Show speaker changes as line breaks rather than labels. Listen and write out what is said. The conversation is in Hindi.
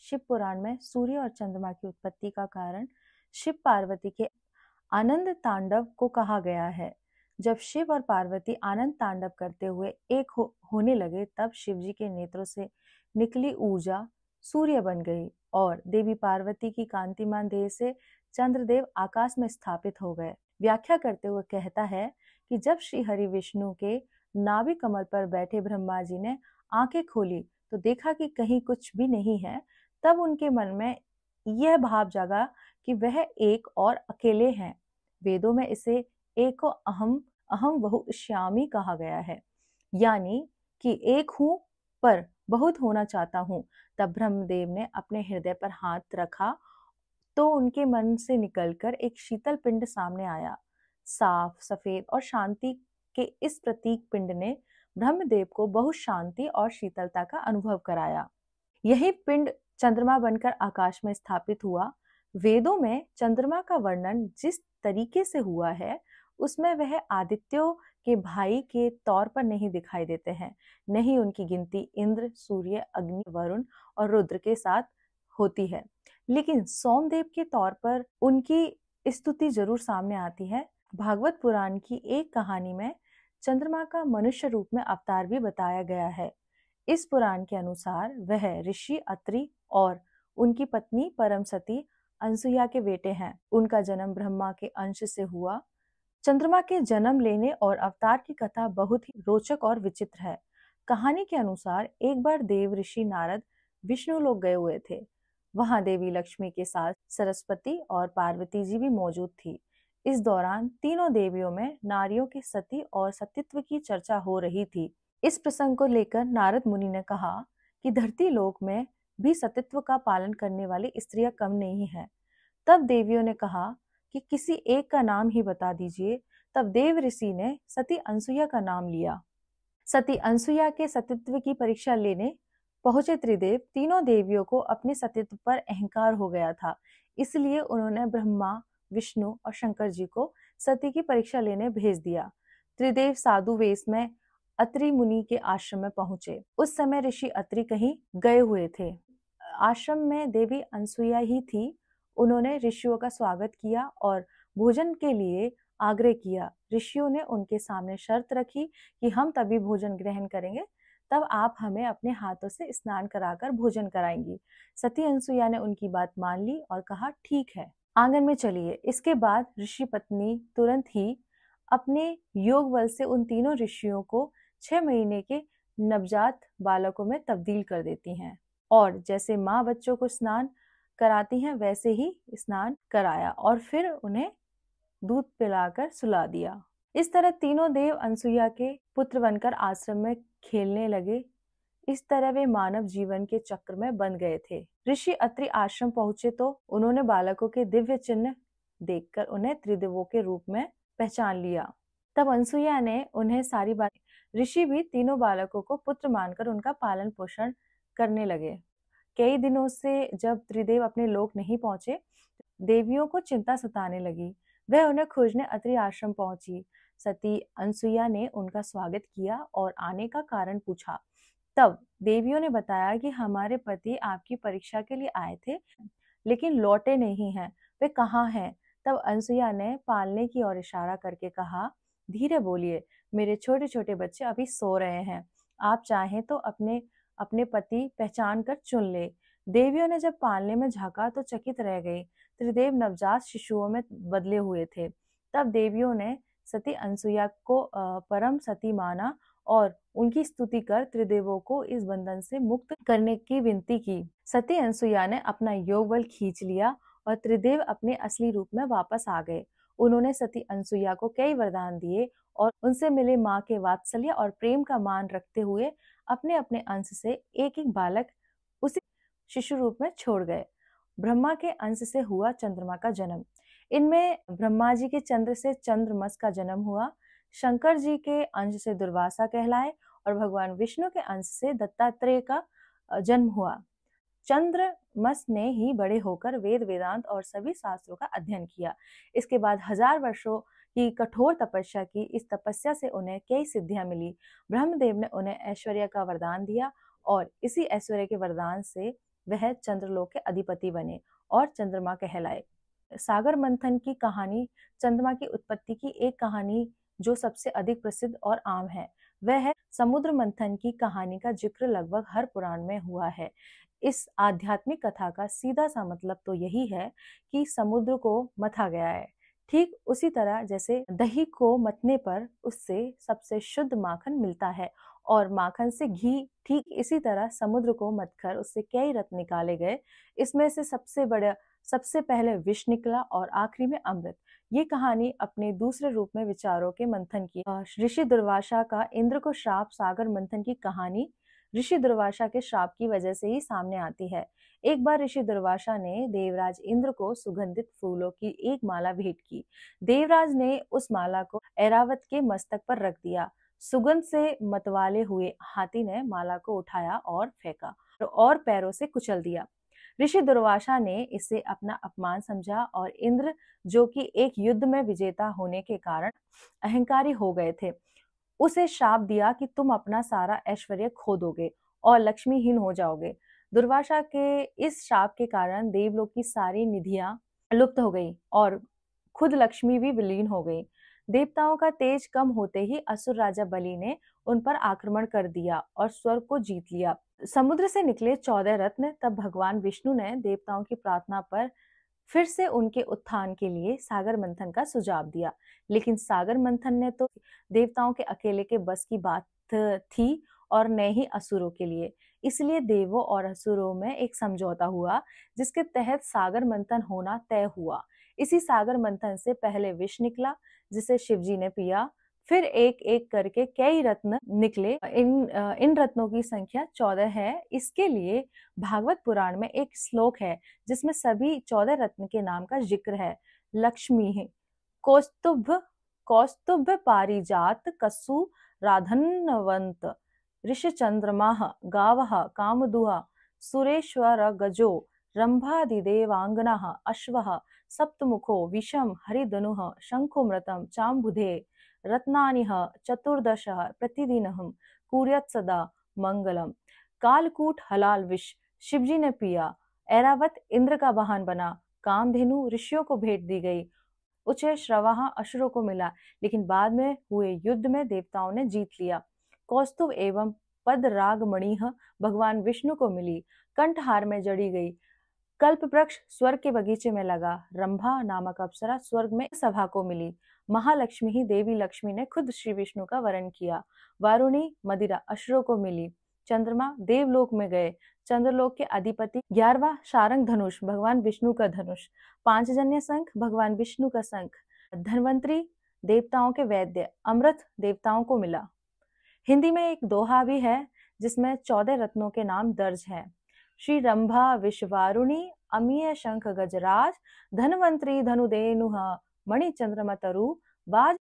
शिव पुराण में सूर्य और चंद्रमा की उत्पत्ति का कारण शिव पार्वती के आनंद तांडव को कहा गया है। जब शिव और पार्वती आनंद तांडव करते हुए एक होने लगे, तब शिव जी के नेत्रों से निकली ऊर्जा सूर्य बन गई और देवी पार्वती की कांतिमान देह से चंद्रदेव आकाश में स्थापित हो गए। व्याख्या करते हुए कहता है कि जब श्री हरि विष्णु के नाभि कमल पर बैठे ब्रह्मा जी ने आंखें खोली तो देखा कि कहीं कुछ भी नहीं है। तब उनके मन में यह भाव जागा कि वह एक और अकेले हैं। वेदों में इसे एको अहम अहम बहुश्यामी कहा गया है, यानी कि एक हूं पर बहुत होना चाहता हूं। तब ब्रह्मदेव ने अपने हृदय पर हाथ रखा तो उनके मन से निकलकर एक शीतल पिंड सामने आया। साफ, सफेद और शांति के इस प्रतीक पिंड ने ब्रह्मदेव को बहुत शांति और शीतलता का अनुभव कराया। यही पिंड चंद्रमा बनकर आकाश में स्थापित हुआ। वेदों में चंद्रमा का वर्णन जिस तरीके से हुआ है, उसमें वह आदित्यों के भाई के तौर पर नहीं दिखाई देते हैं। नहीं, उनकी गिनती इंद्र, सूर्य, अग्नि, वरुण और रुद्र के साथ होती है, लेकिन सोमदेव के तौर पर उनकी स्तुति जरूर सामने आती है। भागवत पुराण की एक कहानी में चंद्रमा का मनुष्य रूप में अवतार भी बताया गया है। इस पुराण के अनुसार वह ऋषि अत्रि और उनकी पत्नी परम सती अनसुईया के बेटे हैं। उनका जन्म ब्रह्मा के अंश से हुआ। चंद्रमा के जन्म लेने और अवतार की कथा बहुत ही रोचक और विचित्र है। कहानी के अनुसार एक बार देव ऋषि नारद विष्णु लोक गए हुए थे। वहां देवी लक्ष्मी के साथ सरस्वती और पार्वती जी भी मौजूद थी। इस दौरान तीनों देवियों में नारियों के सती और सतीत्व की चर्चा हो रही थी। इस प्रसंग को लेकर नारद मुनि ने कहा कि धरती लोक में भी सतीत्व का पालन करने वाली स्त्रियां कम नहीं है। तब देवियों ने कहा कि किसी एक का नाम ही बता दीजिए। तब देव ऋषि ने सती अनसुईया का नाम लिया। सती अनसुईया के सतीत्व की परीक्षा लेने पहुंचे त्रिदेव। तीनों देवियों को अपने सतीत्व पर अहंकार हो गया था, इसलिए उन्होंने ब्रह्मा, विष्णु और शंकर जी को सती की परीक्षा लेने भेज दिया। त्रिदेव साधु वेश में अत्रि मुनि के आश्रम में पहुंचे। उस समय ऋषि अत्रि कहीं गए हुए थे। आश्रम में देवी अनसुईया ही थी। उन्होंने ऋषियों का स्वागत किया और भोजन के लिए आग्रह किया। ऋषियों ने उनके सामने शर्त रखी कि हम तभी भोजन ग्रहण करेंगे तब आप हमें अपने हाथों से स्नान कराकर भोजन कराएंगी। सती अनसुईया ने उनकी बात मान ली और कहा ठीक है, आंगन में चलिए। इसके बाद ऋषि पत्नी तुरंत ही अपने योग बल से उन तीनों ऋषियों को 6 महीने के नवजात बालकों में तब्दील कर देती हैं और जैसे माँ बच्चों को स्नान कराती हैं वैसे ही स्नान कराया और फिर उन्हें दूध पिलाकर सुला दिया। इस तरह तीनों देव अनसुईया के पुत्र बनकर आश्रम में खेलने लगे। इस तरह वे मानव जीवन के चक्र में बंध गए थे। ऋषि अत्रि आश्रम पहुंचे तो उन्होंने बालकों के दिव्य चिन्ह देखकर उन्हें त्रिदेवों के रूप में पहचान लिया। तब अनसुईया ने उन्हें सारी बात। ऋषि भी तीनों बालकों को पुत्र मानकर उनका पालन पोषण करने लगे। कई दिनों से जब त्रिदेव अपने लोक नहीं पहुंचे, देवियों को चिंता सताने लगी। वह उन्हें खोजने अत्रि आश्रम पहुंची। सती अनसुईया ने उनका स्वागत किया और आने का कारण पूछा। तब देवियों ने बताया कि हमारे पति आपकी परीक्षा के लिए आए थे लेकिन लौटे नहीं हैं, वे कहाँ हैं? तब अनसुईया ने पालने की ओर इशारा करके कहा, धीरे बोलिए, मेरे छोटे छोटे बच्चे अभी सो रहे हैं। आप चाहें तो अपने अपने पति पहचान कर चुन ले। देवियों ने जब पालने में झांका तो चकित रह गई। त्रिदेव नवजात शिशुओं में बदले हुए थे। तब देवियों ने सती अनसुईया को परम सती माना और उनकी स्तुति कर त्रिदेवों को इस बंधन से मुक्त करने की विनती की। सती अनसुईया ने अपना योग बल खींच लिया और त्रिदेव अपने असली रूप में वापस आ गए। उन्होंने सती अनसुईया को कई वरदान दिए और उनसे मिले माँ के वात्सल्य और प्रेम का मान रखते हुए अपने अपने अंश से एक एक बालक उसी शिशु रूप में छोड़ गए। ब्रह्मा के अंश से हुआ चंद्रमा का जन्म। इनमें ब्रह्मा जी के चंद्र से चंद्रमस का जन्म हुआ। शंकर जी के अंश से दुर्वासा कहलाए और भगवान विष्णु के अंश से दत्तात्रेय का जन्म हुआ। चंद्रमस ने ही बड़े होकर वेद वेदांत और सभी शास्त्रों का अध्ययन किया। इसके बाद 1000 वर्षों की कठोर तपस्या की। इस तपस्या से उन्हें कई सिद्धियां मिली। ब्रह्मदेव ने उन्हें ऐश्वर्य का वरदान दिया और इसी ऐश्वर्य के वरदान से वह चंद्रलोक के अधिपति बने और चंद्रमा कहलाए। सागर मंथन की कहानी चंद्रमा की उत्पत्ति की एक कहानी जो सबसे अधिक प्रसिद्ध और आम है वह है समुद्र मंथन की कहानी का जिक्र लगभग हर पुराण में हुआ है। इस आध्यात्मिक कथा का सीधा सा मतलब तो यही है कि समुद्र को मथा गया है। ठीक उसी तरह जैसे दही को मतने पर उससे सबसे शुद्ध माखन मिलता है और माखन से घी, ठीक इसी तरह समुद्र को मतकर उससे कई रत्न निकाले गए। इसमें से सबसे पहले विष निकला और आखिरी में अमृत। ये कहानी अपने दूसरे रूप में विचारों के मंथन की ऋषि दुर्वासा का इंद्र को श्राप सागर मंथन की कहानी ऋषि दुर्वासा के श्राप की वजह से ही सामने आती है। एक बार ऋषि दुर्वासा ने देवराज इंद्र को सुगंधित फूलों की एक माला भेंट की। देवराज ने उस माला को ऐरावत के मस्तक पर रख दिया। सुगंध से मतवाले हुए हाथी ने माला को उठाया और फेंका और पैरों से कुचल दिया। ऋषि दुर्वासा ने इसे अपना अपमान समझा और इंद्र जो कि एक युद्ध में विजेता होने के कारण अहंकारी हो गए थे, उसे श्राप दिया कि तुम अपना सारा ऐश्वर्य खो दोगे और लक्ष्मीहीन हो जाओगे। दुर्वासा के इस श्राप के कारण देवलोक की सारी निधियां लुप्त हो गई और खुद लक्ष्मी भी विलीन हो गई। देवताओं का तेज कम होते ही असुर राजा बलि ने उन पर आक्रमण कर दिया और स्वर्ग को जीत लिया। समुद्र से निकले 14 रत्न तब भगवान विष्णु ने देवताओं की प्रार्थना पर फिर से उनके उत्थान के लिए सागर मंथन का सुझाव दिया। लेकिन सागर मंथन ने तो देवताओं के अकेले के बस की बात थी और न ही असुरों के लिए। इसलिए देवों और असुरों में एक समझौता हुआ जिसके तहत सागर मंथन होना तय हुआ। इसी सागर मंथन से पहले विष निकला जिसे शिवजी ने पिया। फिर एक एक करके कई रत्न निकले। इन रत्नों की संख्या 14 है। इसके लिए भागवत पुराण में एक श्लोक है जिसमें सभी 14 रत्न के नाम का जिक्र है। लक्ष्मी कौस्तुभ पारिजात कसु राधन्वंत ऋषि चंद्रमा गावः कामदुहा सुरेश्वर गजो रंभादिदेवांगना अश्वः सप्तमुखो विषम हरिधनुः शंखुमृतम चाम्बुधे रत्नानिह चतुर्दश प्रतिदिनहं कुर्यात् सदा मंगलम। कालकूट हलाल विष शिवजी ने पिया। ऐरावत इंद्र का वाहन बना। कामधेनु ऋषियों को भेंट दी गई। उच्च श्रवाह असुरों को मिला, लेकिन बाद में हुए युद्ध में देवताओं ने जीत लिया। कौस्तुभ एवं पदरागमणिः भगवान विष्णु को मिली। कंठहार में जड़ी गई। कल्प वृक्ष स्वर्ग के बगीचे में लगा। रंभा नामक अप्सरा स्वर्ग में सभा को मिली। महालक्ष्मी ही देवी लक्ष्मी ने खुद श्री विष्णु का वरण किया। वारुणी मदिरा असुरों को मिली। चंद्रमा देवलोक में गए। चंद्रलोक के अधिपति 11वां शारंग धनुष भगवान विष्णु का धनुष। पांचजन्य शंख भगवान विष्णु का शंख। धन्वंतरी देवताओं के वैद्य। अमृत देवताओं को मिला। हिंदी में एक दोहा भी है जिसमें 14 रत्नों के नाम दर्ज हैं। श्री रंभा विश्ववारुणी अमीय शंख गजराज धन्वंतरी धनुधेनुः मणि चंद्रमा तरु बाज